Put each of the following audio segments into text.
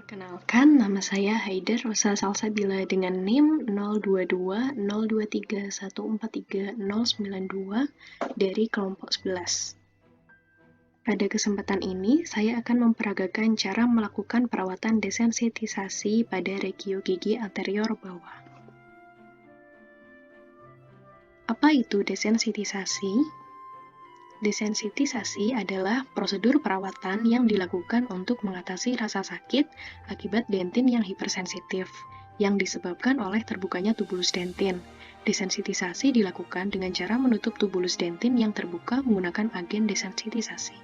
Perkenalkan, nama saya Haider Rosa Salsabila dengan NIM 0220231439092 dari kelompok 11. Pada kesempatan ini, saya akan memperagakan cara melakukan perawatan desensitisasi pada regio gigi anterior bawah. Apa itu desensitisasi? Desensitisasi adalah prosedur perawatan yang dilakukan untuk mengatasi rasa sakit akibat dentin yang hipersensitif, yang disebabkan oleh terbukanya tubulus dentin. Desensitisasi dilakukan dengan cara menutup tubulus dentin yang terbuka menggunakan agen desensitisasi.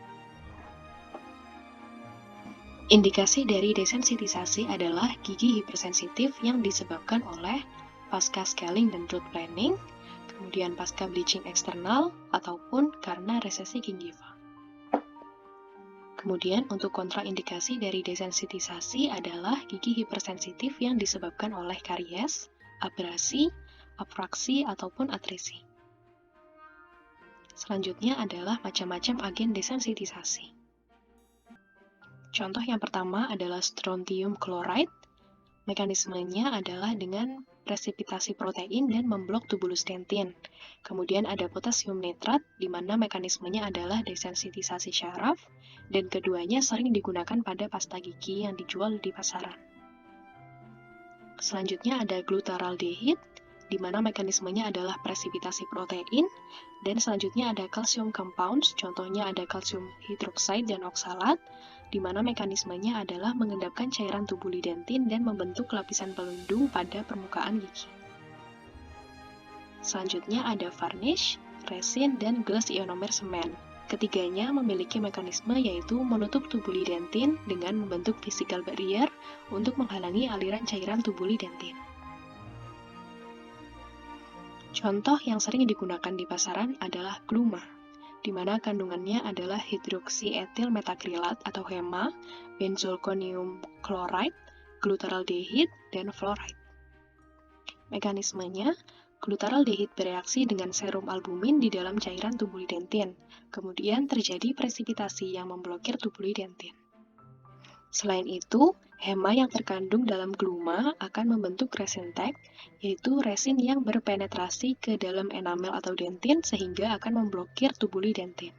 Indikasi dari desensitisasi adalah gigi hipersensitif yang disebabkan oleh pasca scaling dan root planing, kemudian pasca bleaching eksternal, ataupun karena resesi gingiva. Kemudian untuk kontraindikasi dari desensitisasi adalah gigi hipersensitif yang disebabkan oleh karies, abrasi, apraksi, ataupun atresi. Selanjutnya adalah macam-macam agen desensitisasi. Contoh yang pertama adalah strontium chloride. Mekanismenya adalah dengan presipitasi protein dan memblok tubulus dentin. Kemudian ada potasium nitrat, di mana mekanismenya adalah desensitisasi syaraf, dan keduanya sering digunakan pada pasta gigi yang dijual di pasaran. Selanjutnya ada glutaraldehid, di mana mekanismenya adalah presipitasi protein, dan selanjutnya ada calcium compounds, contohnya ada calcium hidroksida dan oksalat, di mana mekanismenya adalah mengendapkan cairan tubuli dentin dan membentuk lapisan pelindung pada permukaan gigi. Selanjutnya ada varnish, resin, dan gelas ionomer semen. Ketiganya memiliki mekanisme yaitu menutup tubuli dentin dengan membentuk physical barrier untuk menghalangi aliran cairan tubuli dentin. Contoh yang sering digunakan di pasaran adalah gluma, di mana kandungannya adalah hidroksietil metakrilat atau HEMA, benzalkonium chloride, glutaraldehid, dan fluoride. Mekanismenya, glutaraldehid bereaksi dengan serum albumin di dalam cairan tubuli dentin, kemudian terjadi presipitasi yang memblokir tubuli dentin. Selain itu, HEMA yang terkandung dalam gluma akan membentuk resin tag, yaitu resin yang berpenetrasi ke dalam enamel atau dentin sehingga akan memblokir tubuli dentin.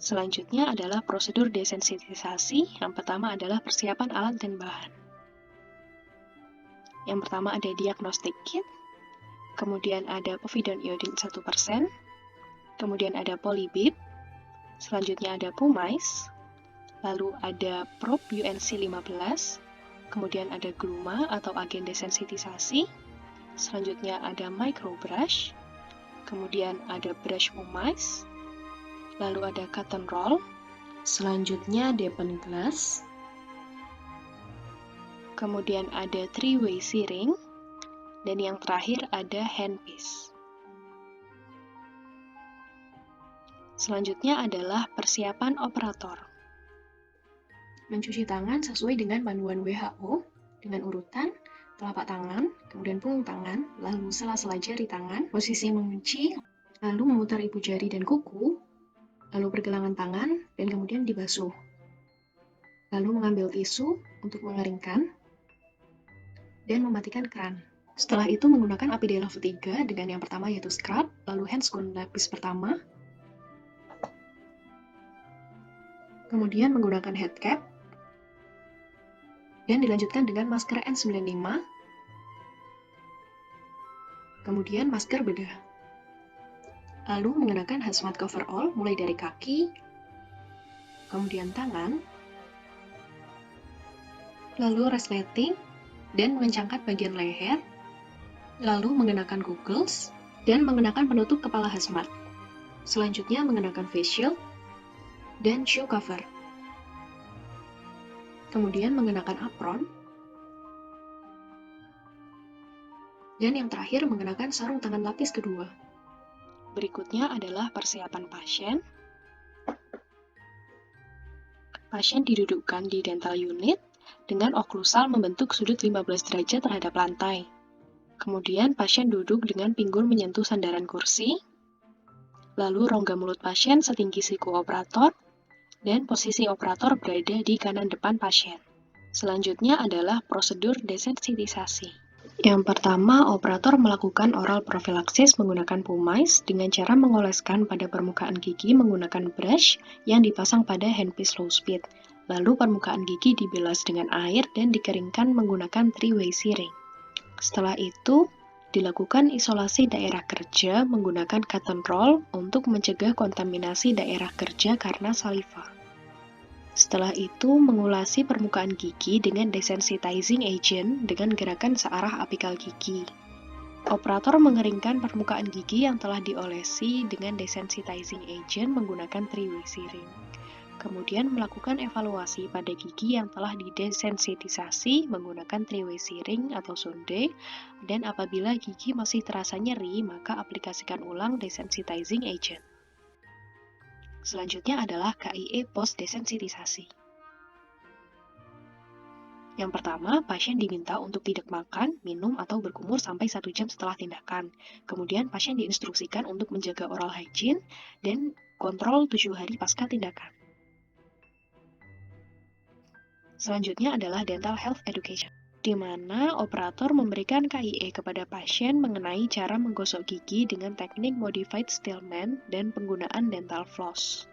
Selanjutnya adalah prosedur desensitisasi. Yang pertama adalah persiapan alat dan bahan. Yang pertama ada diagnostic kit, kemudian ada povidone iodine 1%, kemudian ada polybib, selanjutnya ada pumice, lalu ada probe UNC 15, kemudian ada gluma atau agen desensitisasi, selanjutnya ada microbrush, kemudian ada brush pumice, lalu ada cotton roll, selanjutnya deepen glass, kemudian ada three-way searing, dan yang terakhir ada handpiece. Selanjutnya adalah persiapan operator. Mencuci tangan sesuai dengan panduan WHO dengan urutan telapak tangan, kemudian punggung tangan, lalu sela-sela jari tangan, posisi mengunci, lalu memutar ibu jari dan kuku, lalu pergelangan tangan, dan kemudian dibasuh. Lalu mengambil tisu untuk mengeringkan, dan mematikan keran. Setelah itu menggunakan APD level 3 dengan yang pertama yaitu scrub, lalu handscone lapis pertama, kemudian menggunakan head cap, dan dilanjutkan dengan masker N95, kemudian masker bedah. Lalu mengenakan hazmat coverall mulai dari kaki, kemudian tangan, lalu resleting, dan mencangkat bagian leher, lalu mengenakan goggles, dan mengenakan penutup kepala hazmat. Selanjutnya mengenakan face shield, dan shoe cover. Kemudian mengenakan apron, dan yang terakhir mengenakan sarung tangan lapis kedua. Berikutnya adalah persiapan pasien. Pasien didudukkan di dental unit dengan oklusal membentuk sudut 15 derajat terhadap lantai. Kemudian pasien duduk dengan pinggul menyentuh sandaran kursi, lalu rongga mulut pasien setinggi siku operator, dan posisi operator berada di kanan depan pasien. Selanjutnya adalah prosedur desensitisasi. Yang pertama, operator melakukan oral profilaksis menggunakan pumais dengan cara mengoleskan pada permukaan gigi menggunakan brush yang dipasang pada handpiece low speed. Lalu permukaan gigi dibilas dengan air dan dikeringkan menggunakan three-way searing. Setelah itu, dilakukan isolasi daerah kerja menggunakan cotton roll untuk mencegah kontaminasi daerah kerja karena saliva. Setelah itu, mengulasi permukaan gigi dengan desensitizing agent dengan gerakan searah apikal gigi. Operator mengeringkan permukaan gigi yang telah diolesi dengan desensitizing agent menggunakan three-way searing. Kemudian melakukan evaluasi pada gigi yang telah didesensitisasi menggunakan three-way searing atau sonde, dan apabila gigi masih terasa nyeri, maka aplikasikan ulang desensitizing agent. Selanjutnya adalah KIE post-desensitisasi. Yang pertama, pasien diminta untuk tidak makan, minum, atau berkumur sampai 1 jam setelah tindakan. Kemudian pasien diinstruksikan untuk menjaga oral hygiene dan kontrol 7 hari pasca tindakan. Selanjutnya adalah dental health education, di mana operator memberikan KIE kepada pasien mengenai cara menggosok gigi dengan teknik modified Stillman dan penggunaan dental floss.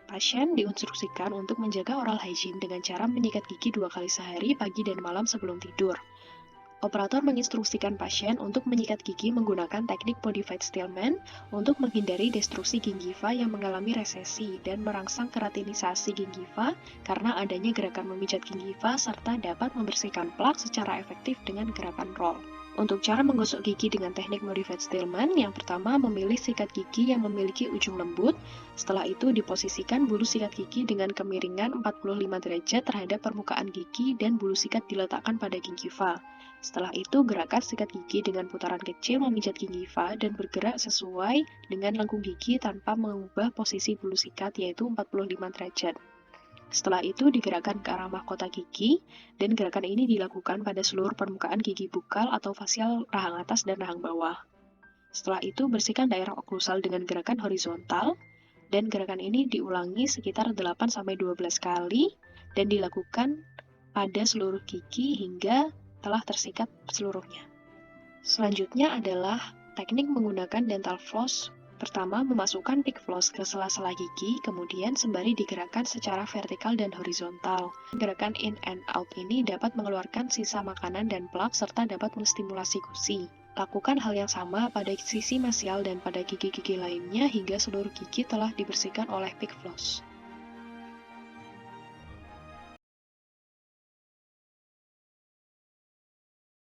Pasien diinstruksikan untuk menjaga oral hygiene dengan cara menyikat gigi 2 kali sehari, pagi dan malam sebelum tidur. Operator menginstruksikan pasien untuk menyikat gigi menggunakan teknik modified Stillman untuk menghindari destruksi gingiva yang mengalami resesi dan merangsang keratinisasi gingiva karena adanya gerakan memijat gingiva serta dapat membersihkan plak secara efektif dengan gerakan roll. Untuk cara menggosok gigi dengan teknik modified Stillman, yang pertama memilih sikat gigi yang memiliki ujung lembut. Setelah itu diposisikan bulu sikat gigi dengan kemiringan 45 derajat terhadap permukaan gigi dan bulu sikat diletakkan pada gingiva. Setelah itu gerakan sikat gigi dengan putaran kecil memijat gingiva dan bergerak sesuai dengan lengkung gigi tanpa mengubah posisi bulu sikat yaitu 45 derajat. Setelah itu digerakkan ke arah mahkota gigi, dan gerakan ini dilakukan pada seluruh permukaan gigi bukal atau fasial rahang atas dan rahang bawah. Setelah itu bersihkan daerah oklusal dengan gerakan horizontal, dan gerakan ini diulangi sekitar 8-12 kali, dan dilakukan pada seluruh gigi hingga telah tersikat seluruhnya. Selanjutnya adalah teknik menggunakan dental floss. Pertama, memasukkan pick floss ke sela-sela gigi, kemudian sembari digerakkan secara vertikal dan horizontal. Gerakan in and out ini dapat mengeluarkan sisa makanan dan plak serta dapat menstimulasi gusi. Lakukan hal yang sama pada sisi mesial dan pada gigi-gigi lainnya hingga seluruh gigi telah dibersihkan oleh pick floss.